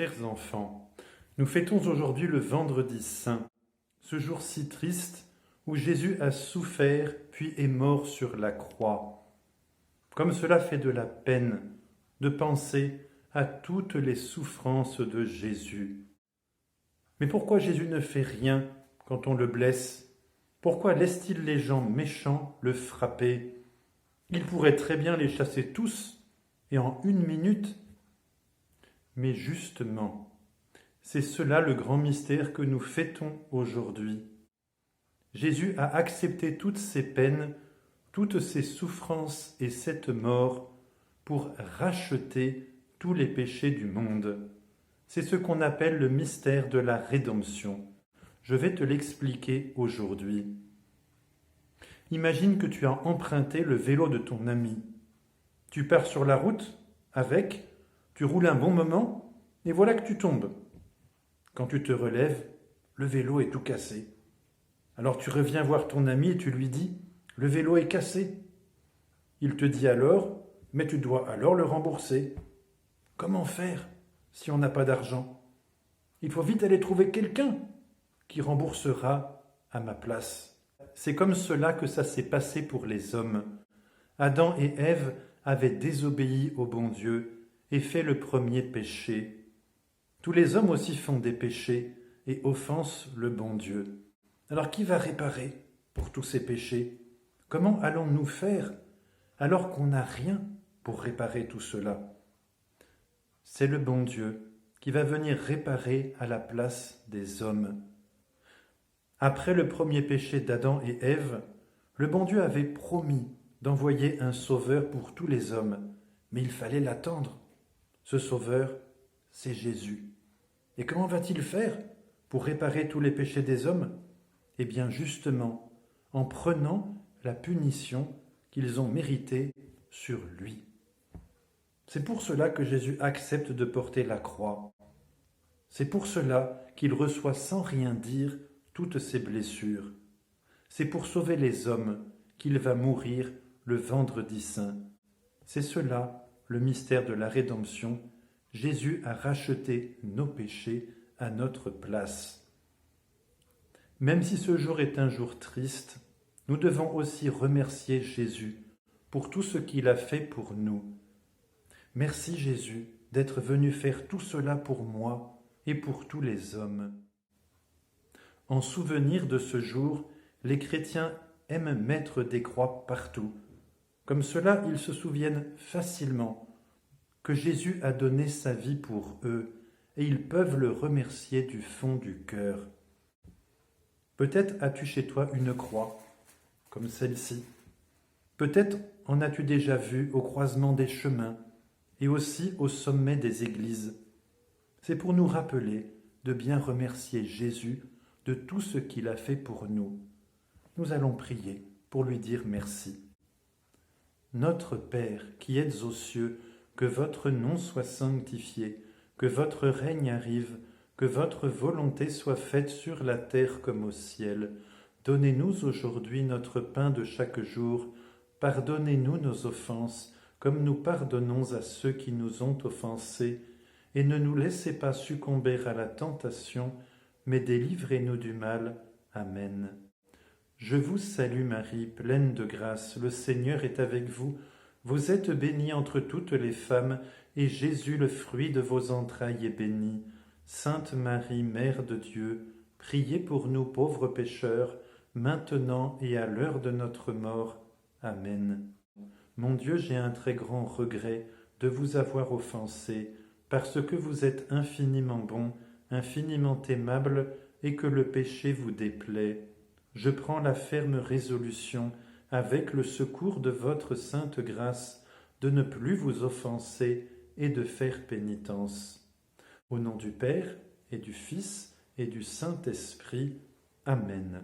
Chers enfants, nous fêtons aujourd'hui le Vendredi Saint, ce jour si triste où Jésus a souffert puis est mort sur la croix. Comme cela fait de la peine de penser à toutes les souffrances de Jésus. Mais pourquoi Jésus ne fait rien quand on le blesse? Pourquoi laisse-t-il les gens méchants le frapper? Il pourrait très bien les chasser tous et en une minute. Mais justement, c'est cela le grand mystère que nous fêtons aujourd'hui. Jésus a accepté toutes ces peines, toutes ces souffrances et cette mort pour racheter tous les péchés du monde. C'est ce qu'on appelle le mystère de la rédemption. Je vais te l'expliquer aujourd'hui. Imagine que tu as emprunté le vélo de ton ami. Tu pars sur la route avec, tu roules un bon moment et voilà que tu tombes. Quand tu te relèves, le vélo est tout cassé. Alors tu reviens voir ton ami et tu lui dis « Le vélo est cassé ». Il te dit alors « Mais tu dois alors le rembourser ». Comment faire si on n'a pas d'argent? Il faut vite aller trouver quelqu'un qui remboursera à ma place. C'est comme cela que ça s'est passé pour les hommes. Adam et Ève avaient désobéi au bon Dieu et fait le premier péché. Tous les hommes aussi font des péchés et offensent le bon Dieu. Alors qui va réparer pour tous ces péchés? Comment allons-nous faire alors qu'on n'a rien pour réparer tout cela? C'est le bon Dieu qui va venir réparer à la place des hommes. Après le premier péché d'Adam et Ève, le bon Dieu avait promis d'envoyer un sauveur pour tous les hommes, mais il fallait l'attendre. Ce sauveur, c'est Jésus. Et comment va-t-il faire pour réparer tous les péchés des hommes? Eh bien justement, en prenant la punition qu'ils ont méritée sur lui. C'est pour cela que Jésus accepte de porter la croix. C'est pour cela qu'il reçoit sans rien dire toutes ces blessures. C'est pour sauver les hommes qu'il va mourir le Vendredi Saint. C'est cela le mystère de la rédemption. Jésus a racheté nos péchés à notre place. Même si ce jour est un jour triste, nous devons aussi remercier Jésus pour tout ce qu'il a fait pour nous. Merci Jésus d'être venu faire tout cela pour moi et pour tous les hommes. En souvenir de ce jour, les chrétiens aiment mettre des croix partout. Comme cela, ils se souviennent facilement que Jésus a donné sa vie pour eux et ils peuvent le remercier du fond du cœur. Peut-être as-tu chez toi une croix, comme celle-ci. Peut-être en as-tu déjà vu au croisement des chemins et aussi au sommet des églises. C'est pour nous rappeler de bien remercier Jésus de tout ce qu'il a fait pour nous. Nous allons prier pour lui dire merci. Notre Père qui êtes aux cieux, que votre nom soit sanctifié, que votre règne arrive, que votre volonté soit faite sur la terre comme au ciel. Donnez-nous aujourd'hui notre pain de chaque jour. Pardonnez-nous nos offenses, comme nous pardonnons à ceux qui nous ont offensés. Et ne nous laissez pas succomber à la tentation, mais délivrez-nous du mal. Amen. Je vous salue Marie, pleine de grâce, le Seigneur est avec vous. Vous êtes bénie entre toutes les femmes, et Jésus, le fruit de vos entrailles, est béni. Sainte Marie, Mère de Dieu, priez pour nous pauvres pécheurs, maintenant et à l'heure de notre mort. Amen. Mon Dieu, j'ai un très grand regret de vous avoir offensé, parce que vous êtes infiniment bon, infiniment aimable, et que le péché vous déplaît. Je prends la ferme résolution, avec le secours de votre sainte grâce, de ne plus vous offenser et de faire pénitence. Au nom du Père, et du Fils, et du Saint-Esprit. Amen.